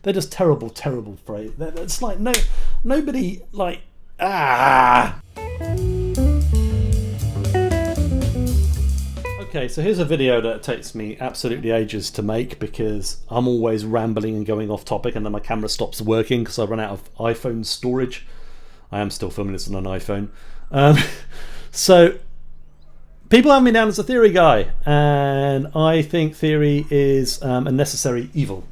They're just terrible, terrible phrase. It's like nobody like ah. Okay, so here's a video that takes me absolutely ages to make because I'm always rambling and going off topic, and then my camera stops working because I run out of iPhone storage. I am still filming this on an iPhone. So people have me down as a theory guy, and I think theory is a necessary evil.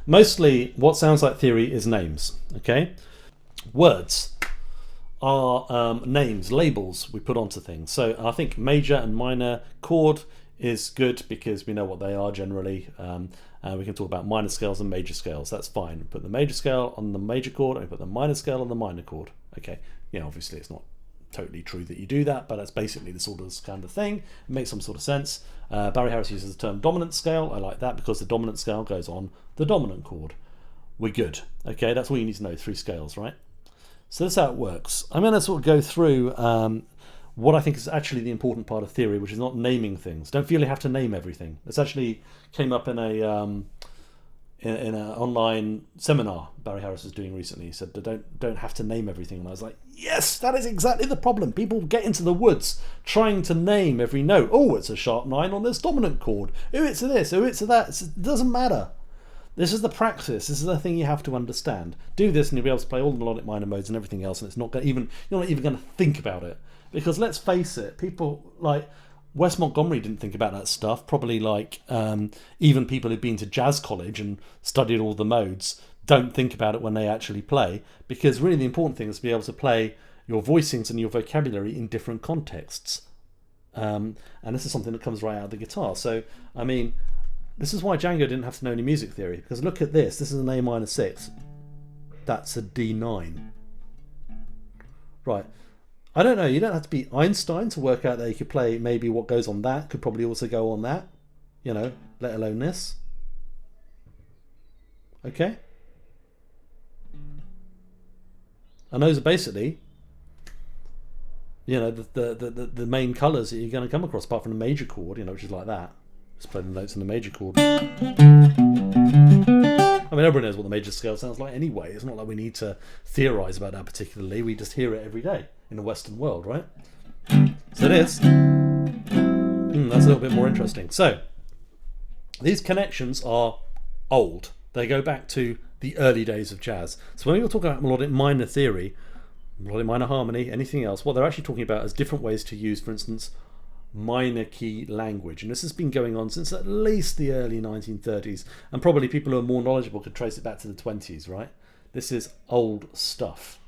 Mostly what sounds like theory is names, okay? Words are names, labels we put onto things. So I think major and minor chord is good because we know what they are generally. We can talk about minor scales and major scales. That's fine. Put the major scale on the major chord and put the minor scale on the minor chord. Okay, obviously it's not totally true that you do that, but that's basically the sort of kind of thing. It makes some sort of sense. Barry Harris uses the term dominant scale. I like that because the dominant scale goes on the dominant chord. We're good. Okay, that's all you need to know. 3 scales, right? So that's how it works. I'm going to sort of go through what I think is actually the important part of theory, which is not naming things. Don't feel you have to name everything. This actually came up in a in an online seminar Barry Harris was doing recently. He said, don't have to name everything. And I was like, yes, that is exactly the problem. People get into the woods trying to name every note. Oh, it's a sharp 9 on this dominant chord. Oh, it's a this. Oh, it's a that. It doesn't matter. This is the practice. This is the thing you have to understand. Do this and you'll be able to play all the melodic minor modes and everything else, and it's not you're not even going to think about it. Because let's face it, people like Wes Montgomery didn't think about that stuff. Probably like even people who've been to jazz college and studied all the modes don't think about it when they actually play. Because really the important thing is to be able to play your voicings and your vocabulary in different contexts. And this is something that comes right out of the guitar. So, I mean, this is why Django didn't have to know any music theory, because look at this. This is an A minor 6. That's a D9. Right. I don't know. You don't have to be Einstein to work out that you could play maybe what goes on that could probably also go on that. Let alone this. Okay? And those are basically, the main colours that you're going to come across, apart from the major chord, which is like that. Just play the notes in the major chord. I mean, everyone knows what the major scale sounds like anyway. It's not like we need to theorise about that particularly. We just hear it every day in the Western world, right? So this, that's a little bit more interesting. So, these connections are old. They go back to the early days of jazz. So when we talk about melodic minor theory, melodic minor harmony, anything else, what they're actually talking about is different ways to use, for instance, minor key language, and this has been going on since at least the early 1930s, and probably people who are more knowledgeable could trace it back to the 20s, right? This is old stuff,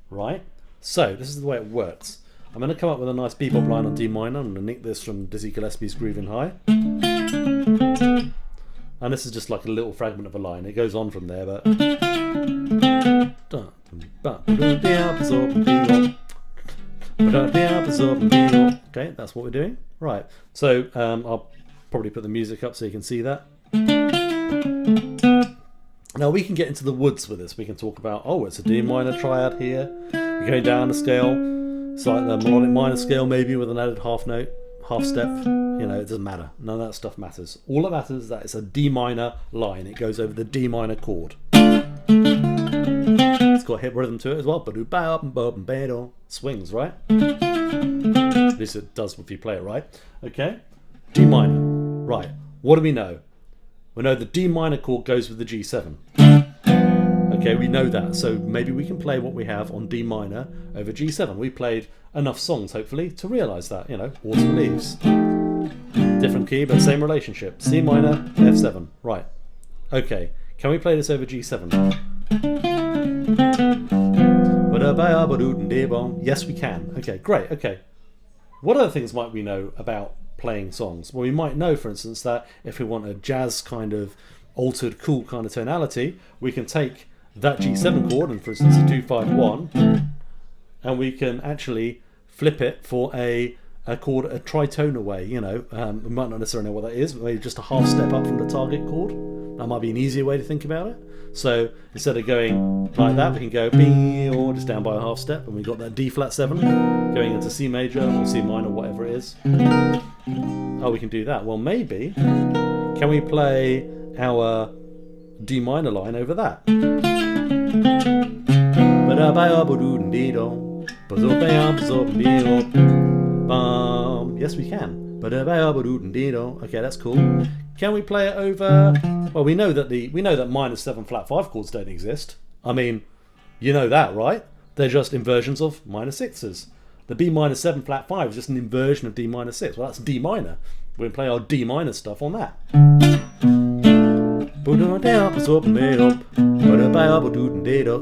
right? So this is the way it works. I'm going to come up with a nice bebop line on D minor. I'm going to nick this from Dizzy Gillespie's Groovin' High, and this is just like a little fragment of a line. It goes on from there, but okay, that's what we're doing. Right, so I'll probably put the music up so you can see that. Now we can get into the woods with this. We can talk about, it's a D minor triad here. We're going down the scale. It's like the melodic minor scale maybe with an added half note, half step. It doesn't matter. None of that stuff matters. All that matters is that it's a D minor line. It goes over the D minor chord. It's got hip rhythm to it as well. Swings, right? At least it does if you play it right. Okay? D minor. Right. What do we know? We know the D minor chord goes with the G7. Okay, we know that. So maybe we can play what we have on D minor over G7. We played enough songs, hopefully, to realise that. Autumn Leaves. Different key, but same relationship. C minor, F7. Right. Okay. Can we play this over G7? Yes, we can. Okay, great. Okay. What other things might we know about playing songs? Well, we might know, for instance, that if we want a jazz kind of altered, cool kind of tonality, we can take that G7 chord and, for instance, a 2-5-1, and we can actually flip it for a chord a tritone away. We might not necessarily know what that is, but maybe just a half step up from the target chord. That might be an easier way to think about it. So instead of going like that, we can go B or just down by a half step, and we've got that D flat 7 going into C major or C minor, whatever it is. Oh, we can do that. Well, maybe can we play our D minor line over that. Yes, we can. Okay, that's cool. Can we play it over? Well, we know that minor 7 flat 5 chords don't exist. I mean, you know that, right? They're just inversions of minor 6s. The B minor 7 flat 5 is just an inversion of D minor 6. Well, that's D minor. We're going to play our D minor stuff on that.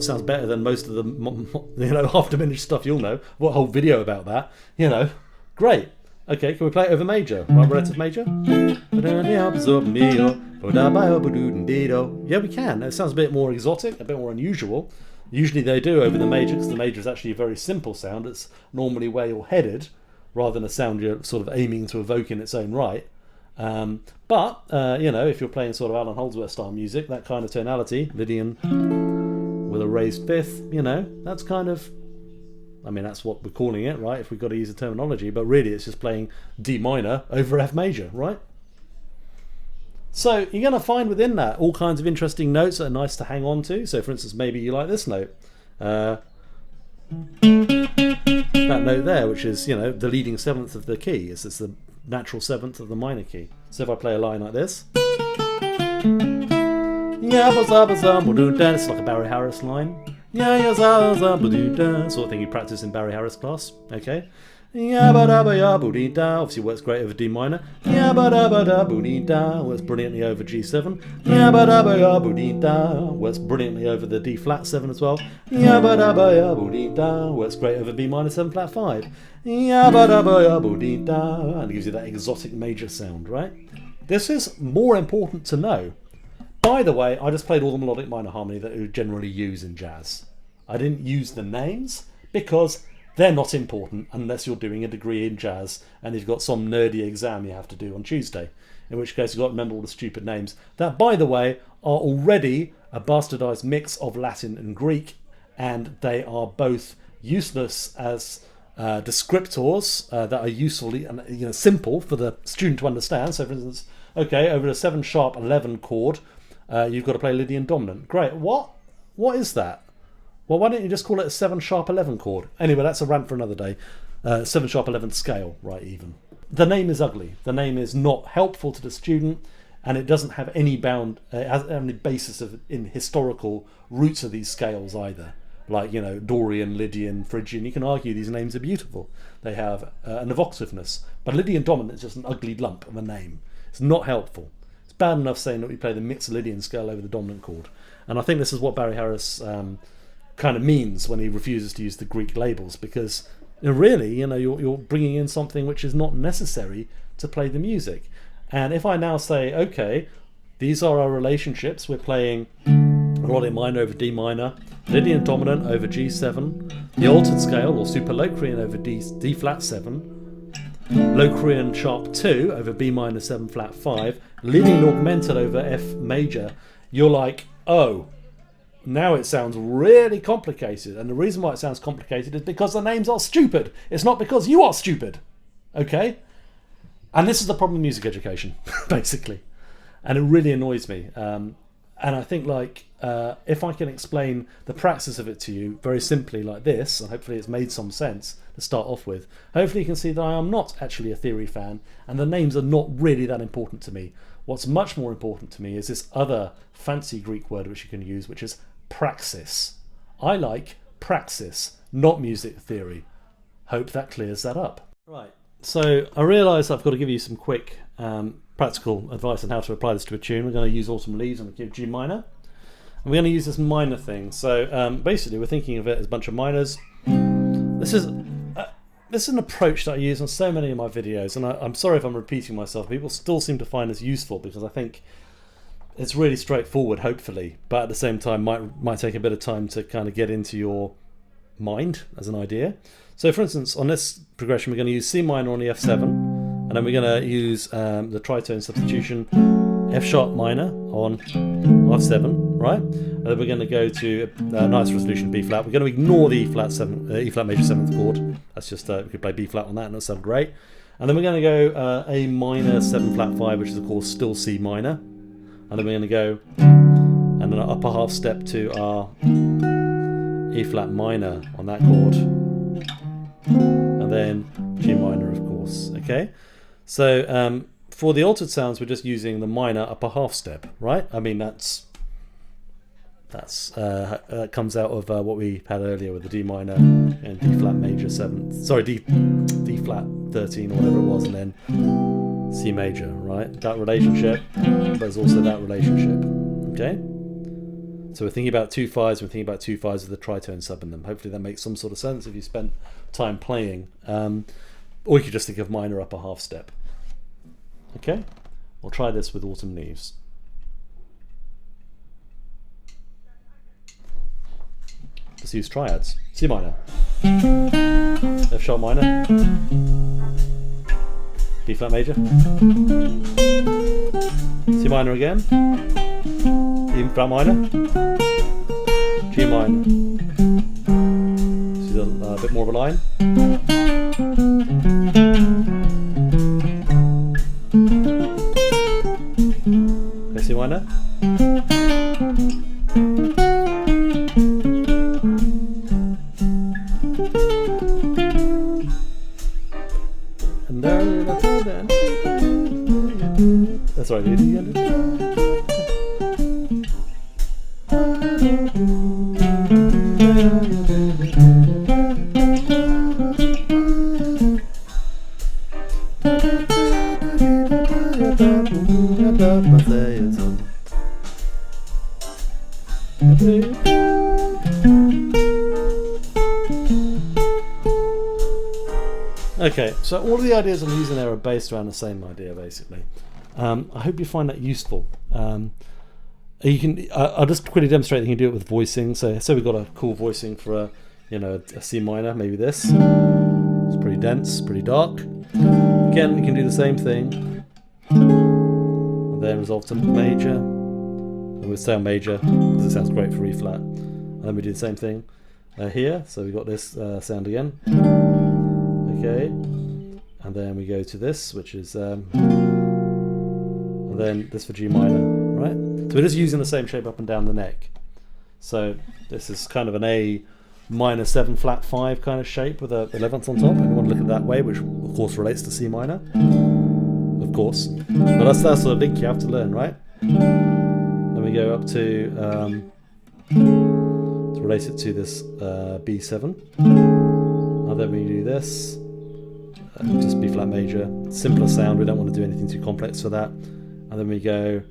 Sounds better than most of the half diminished stuff you'll know. What whole video about that? Great. Okay, can we play it over major? Right, relative major? Yeah, we can. It sounds a bit more exotic, a bit more unusual. Usually they do over the major, because the major is actually a very simple sound. It's normally where you're headed, rather than a sound you're sort of aiming to evoke in its own right. But if you're playing sort of Alan Holdsworth style music, that kind of tonality, Lydian with a raised fifth, that's kind of, that's what we're calling it, right? If we've got to use the terminology, but really it's just playing D minor over F major, right? So you're going to find within that all kinds of interesting notes that are nice to hang on to. So for instance, maybe you like this note. That note there, which is, the leading seventh of the key. It's the natural seventh of the minor key. So if I play a line like this. It's like a Barry Harris line. Sort of thing you practice in Barry Harris class. Okay. Obviously works great over D minor. Works brilliantly over G7. Works brilliantly over the D flat 7 as well. Works great over B minor 7 flat 5. And it gives you that exotic major sound, right? This is more important to know. By the way, I just played all the melodic minor harmony that you generally use in jazz. I didn't use the names because they're not important unless you're doing a degree in jazz and you've got some nerdy exam you have to do on Tuesday, in which case you've got to remember all the stupid names that, by the way, are already a bastardized mix of Latin and Greek, and they are both useless as descriptors that are usefully and simple for the student to understand. So for instance, okay, over a 7 sharp 11 chord, you've got to play Lydian dominant. Great. What is that? Well, why don't you just call it a 7 sharp 11 chord? Anyway, that's a rant for another day. 7 sharp 11 scale, right, even. The name is ugly. The name is not helpful to the student, and it doesn't have any basis in historical roots of these scales either. Like, Dorian, Lydian, Phrygian. You can argue these names are beautiful. They have an evocativeness. But Lydian dominant is just an ugly lump of a name. It's not helpful. It's bad enough saying that we play the mixed Lydian scale over the dominant chord. And I think this is what Barry Harris kind of means when he refuses to use the Greek labels, because really, you're bringing in something which is not necessary to play the music. And if I now say, okay, these are our relationships, we're playing melodic minor over D minor, Lydian dominant over G7, the altered scale or super Locrian over D flat 7, Locrian sharp 2 over B minor 7 flat 5, Lydian augmented over F major, you're like, oh, now it sounds really complicated. And the reason why it sounds complicated is because the names are stupid. It's not because you are stupid. Okay? And this is the problem with music education, basically. And it really annoys me. And I think, if I can explain the praxis of it to you very simply like this, and hopefully it's made some sense to start off with, hopefully you can see that I am not actually a theory fan, and the names are not really that important to me. What's much more important to me is this other fancy Greek word which you can use, which is praxis. I like praxis, not music theory. Hope that clears that up. Right, so I realise I've got to give you some quick practical advice on how to apply this to a tune. We're going to use Autumn Leaves on the G minor. And we're going to use this minor thing. So basically we're thinking of it as a bunch of minors. This is an approach that I use on so many of my videos, and I'm sorry if I'm repeating myself. People still seem to find this useful because I think it's really straightforward, hopefully, but at the same time might take a bit of time to kind of get into your mind as an idea. So for instance, on this progression we're going to use C minor on the F7, and then we're going to use the tritone substitution F sharp minor on F7, right? And then we're going to go to a nice resolution B flat. We're going to ignore the E flat major 7th chord. That's just we could play B flat on that and that sounds great. And then we're going to go A minor 7 flat 5, which is of course still C minor. And then we're going to go and then an upper half step to our E flat minor on that chord, and then G minor, of course. Okay, so for the altered sounds, we're just using the minor upper half step, right? I mean, that comes out of what we had earlier with the D minor and D flat major 7th, sorry, D flat 13 or whatever it was, and then C major, right? That relationship, but there's also that relationship. Okay, so we're thinking about 2 5s, we're thinking about 2 5s with the tritone sub in them. Hopefully that makes some sort of sense if you spent time playing. Or you could just think of minor upper half step. Okay, we'll try this with Autumn Leaves. Let's use triads. C minor, F sharp minor, B flat major, C minor again, E flat minor, G minor. See a bit more of a line. Okay, C minor. That's right, Okay, so all of the ideas I'm using there are based around the same idea, basically. I hope you find that useful. You can. I'll just quickly demonstrate that you can do it with voicing. So we've got a cool voicing for a C minor, maybe this. It's pretty dense, pretty dark. Again, we can do the same thing. And then resolve to major. And we'll stay on major because it sounds great for E flat. And then we do the same thing here. So we've got this sound again. Okay, and then we go to this, which is, and then this for G minor, right? So we're just using the same shape up and down the neck. So this is kind of an A minor 7 flat 5 kind of shape with a 11th on top. And we want to look at it that way, which of course relates to C minor, of course. But that's the link you have to learn, right? Then we go up to relate it to this B7. And then we do this. Just B flat major, simpler sound, we don't want to do anything too complex for that. And then we go,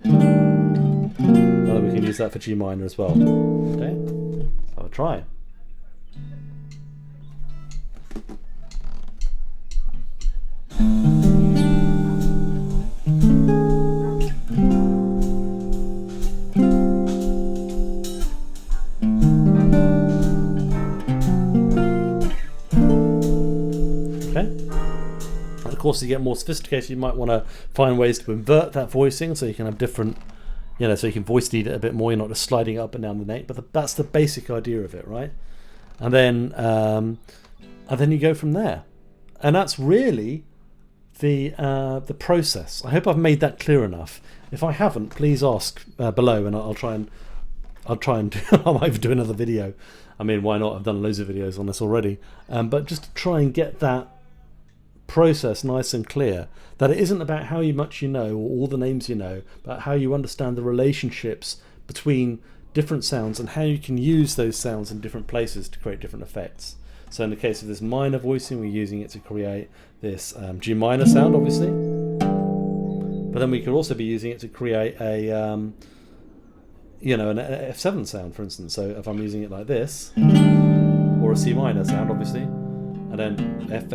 and then we can use that for G minor as well. Okay, so have a try. Of course, as you get more sophisticated, you might want to find ways to invert that voicing so you can have different, so you can voice lead it a bit more. You're not just sliding up and down the neck, but that's the basic idea of it, right? And then you go from there, and that's really the process. I hope I've made that clear enough. If I haven't, please ask below, and I'll try and do. I might even do another video. I mean, why not? I've done loads of videos on this already, but just to try and get that process nice and clear, that it isn't about how much you know or all the names you know, but how you understand the relationships between different sounds and how you can use those sounds in different places to create different effects. So in the case of this minor voicing, we're using it to create this G minor sound, obviously, but then we could also be using it to create a an F7 sound, for instance. So if I'm using it like this, or a C minor sound, obviously, and then F.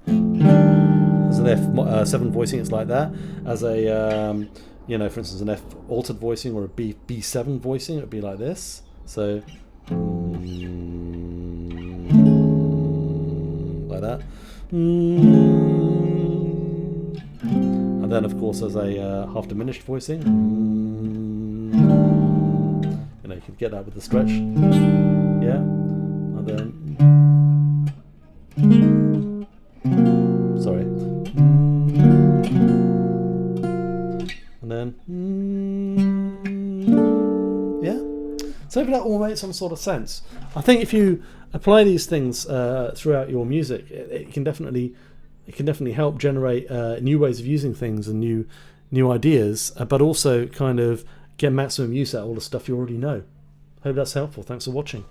As an F7 voicing, it's like that. As a, for instance, an F altered voicing or a B7 voicing, it would be like this. So, like that. And then, of course, as a half diminished voicing, you can get that with the stretch. Yeah, and then. Sorry. And then So hopefully that all makes some sort of sense. I think if you apply these things throughout your music, it can definitely help generate new ways of using things and new ideas, but also kind of get maximum use out of all the stuff you already know. Hope that's helpful. Thanks for watching.